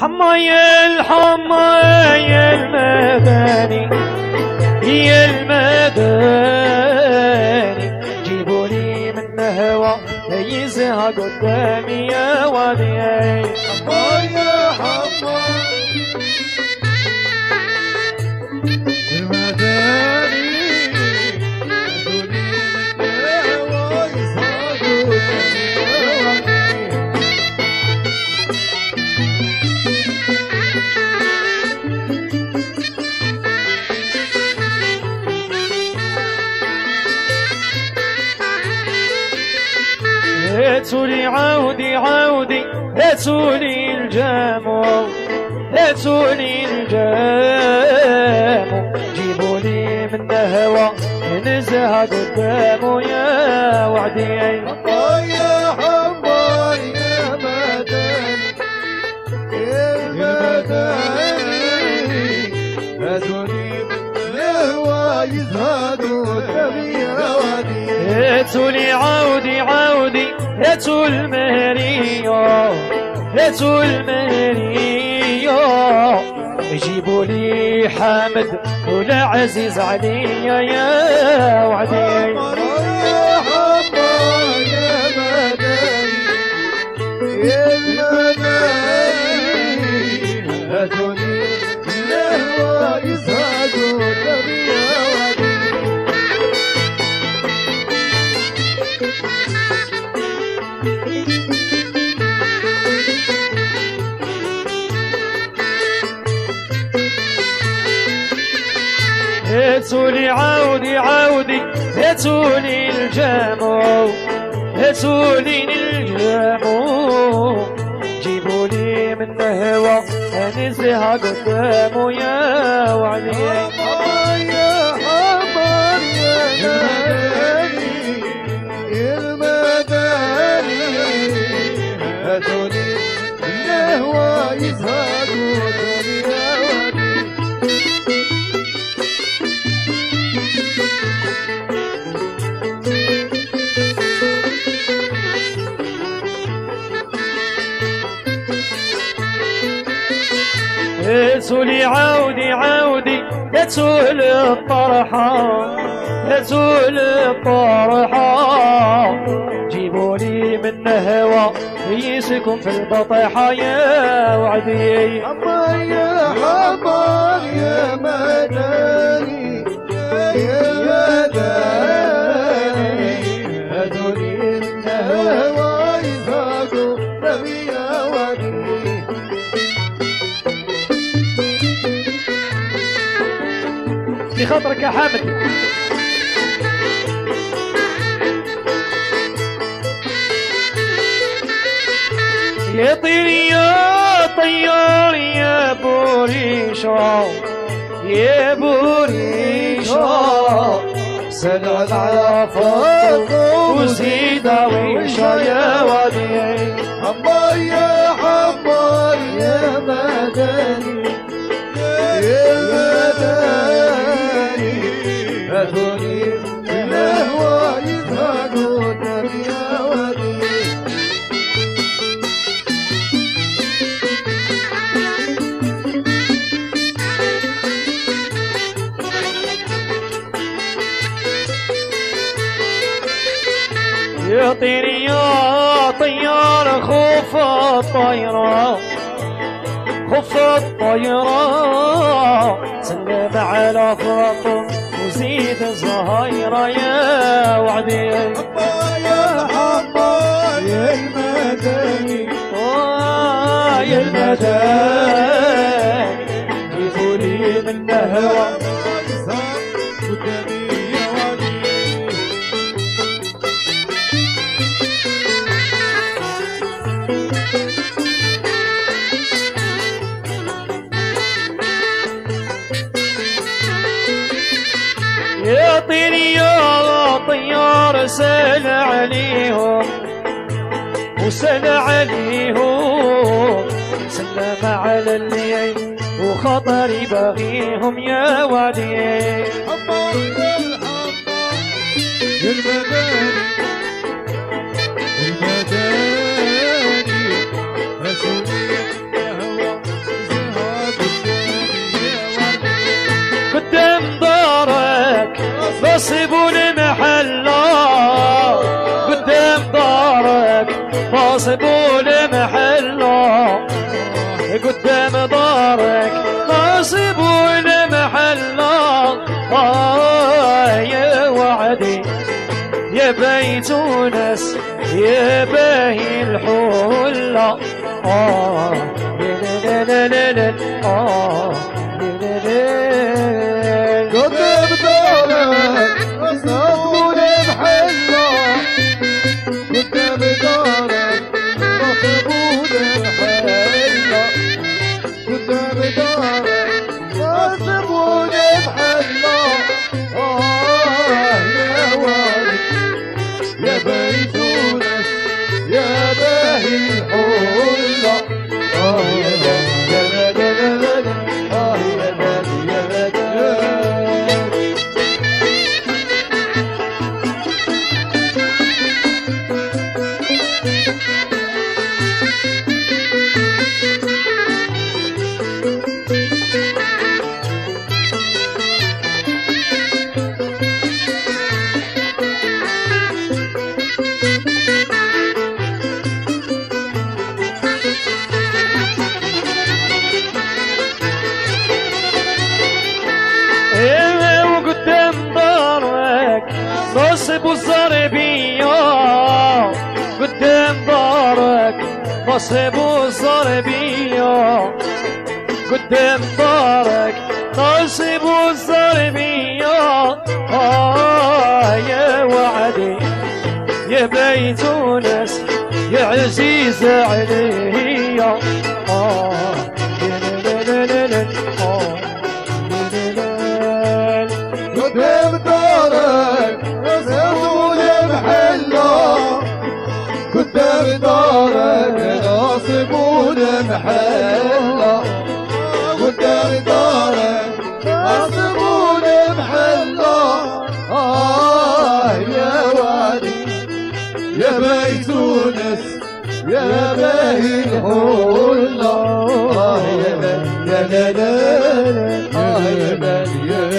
حماية المداني هي المداني جيبوا لي من هوا يزهق قدامي يا وادي حماية المداني هاتولي عودي عودي هاتولي الجامو هاتولي الجامو جيبولي من هوا نزهق قدامه يا وعدي حماية مداني المداني هاتولي الهوى يزهدوا دمي يا وادي هاتولي عودي عودي هاتوا المهريو هاتوا المهريو جيبوا لي حامد ولا عزيز عليا يا وعدي حماية مداني المداني هاتولي الهوى يزهدوا دمي يا وادي هاتولي عودي عودي هاتولي الجامو هاتولي الجامو جيبولي من هوا نزهق قدامه يا وعدي حماية المداني هاتولي الهوى يزهقوا دمي يا وادي هاتولي عودي عودي هاتولي الطرحة هاتولي الطرحة جيبولي من هوا يسكن في البطيحة يا وعدي حماية مداني يا مداني هاتولي الهوى يزهقوا دمي يا وادي في خاطرك يا حامد يا طير يا طيار يا بوريشة يا بوريشة سلعت على فوق وزيد ويشة يا وادي حماية مداني يا مداني هاتولي الهوى يزهقوا دمي يا وادي يا طير يا طيار خوف الطيرة خوف الطيرة سلم على فرق وزيد زهيرة يا وعدي حماية المداني يا المداني جيبولي من هوا يزهقوا دمي يا وادي يا طير يا طيار سل عليهم وسل عليهم سلم على الليل وخطري باغيهم يا وادي حماية المداني المداني هاتولي الهوى نصبوا المحلة قدام دارك نصبوا المحلة يا وعدي يا بيت ونس يا باهي الحلة قدام دارك نصبوا المحلة قدام دارك نصبوا المحلة قدام دارك نصبوا المحلة يا والد يا بيت ونس يا باهي الحلة نصب الزربية قدام دارك نصب الزربية قدام دارك نصب الزربية يا وعدي يا بيت ونس يا عزيز عليا قدام دارك نصبوا المحلة قدام دارك نصبوا المحلة قدام دارك نصبوا المحلة يا وادي يا بيت ونس يا باهي الحلة يا لا يا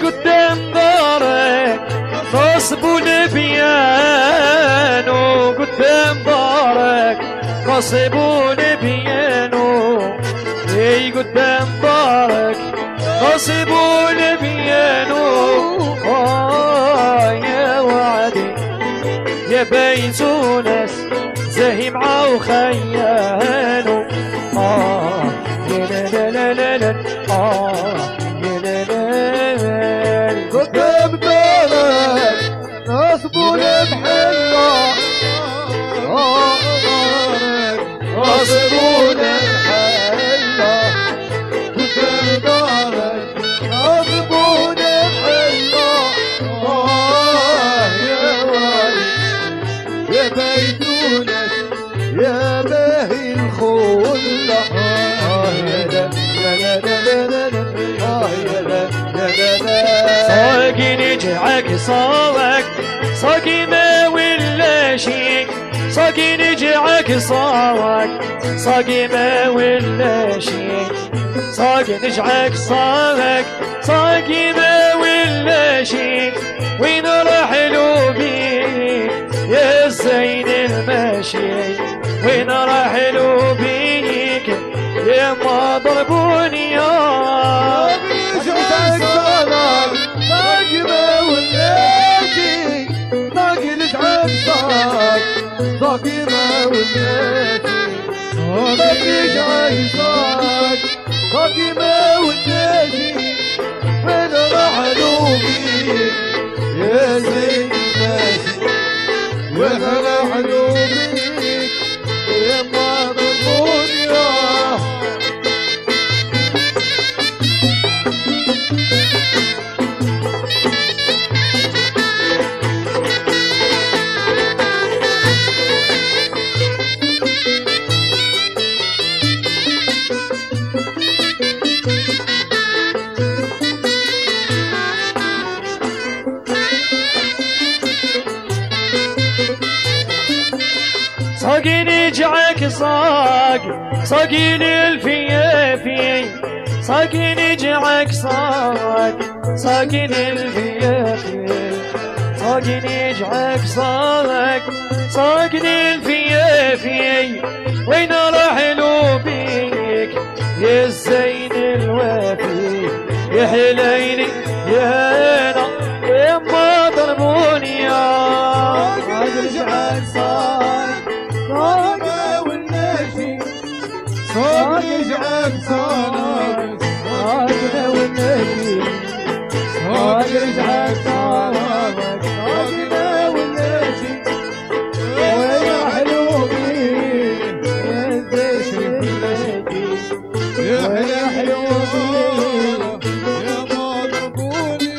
قدام دارك نصبوا البيانو قدام دارك نصبوا البيانو قدام دارك نصبوا البيانو يا وعدي يا بيت ونس زاهي معاه وخيانو لا قدام دارك نصبوا المحلة نصبوا المحلة قدام دارك نصبوا المحلة يا والد يا بيت ونس يا باهي الخلة صاقي نجعك صاوك صاقي ما ولا شيء صاقي نجعك صاوك صاقي ما ولا شيء صاقي نجعك صاوك صاقي ما ولا شيء وين راح له بيك يا الزين الماشي وين راح له بيك يا ما ضربوني يا ضاقي ما ولاتي ضاقي جايزاك ضاقي ما ولاتي وين راح بيك يا زين ماشي وين راح بيك يا ما ضربوني صاقي نجعك صاق صاقي للفيافي صاقي نجعك صاق صاقي للفيافي صاقني جعك صاقني الفيافي وين رحلوا بيك يا الزين الوافي يا حليلي يا هنا يا ما ضربوني يا رجعك صاق والناشي صاق رجعك صاق والناشي صاق رجعك صاق والناشي ويا حلوبي يا زيت يا حلوبي يا ما ضربوني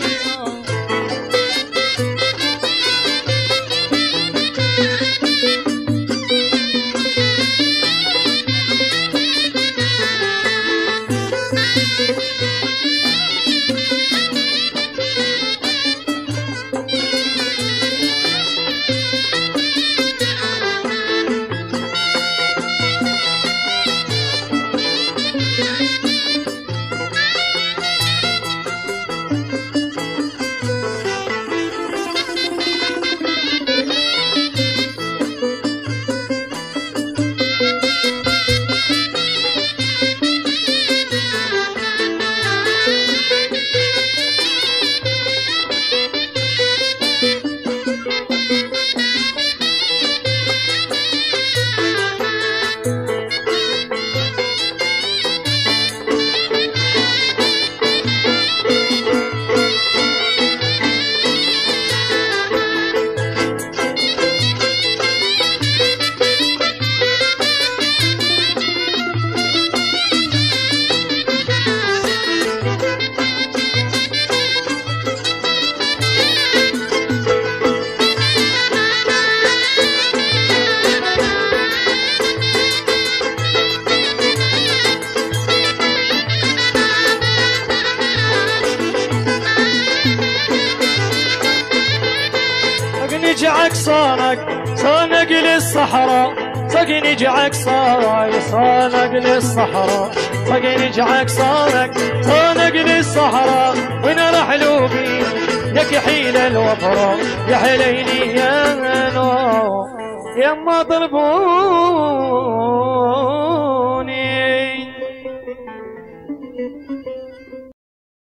نجعك صانق للصحراء صقني نجعك صانق للصحراء صقني نجعك صانق للصحراء وين رحلوا بي لك حيل الوفرة يا حليلي يا نو يا ما ضربوا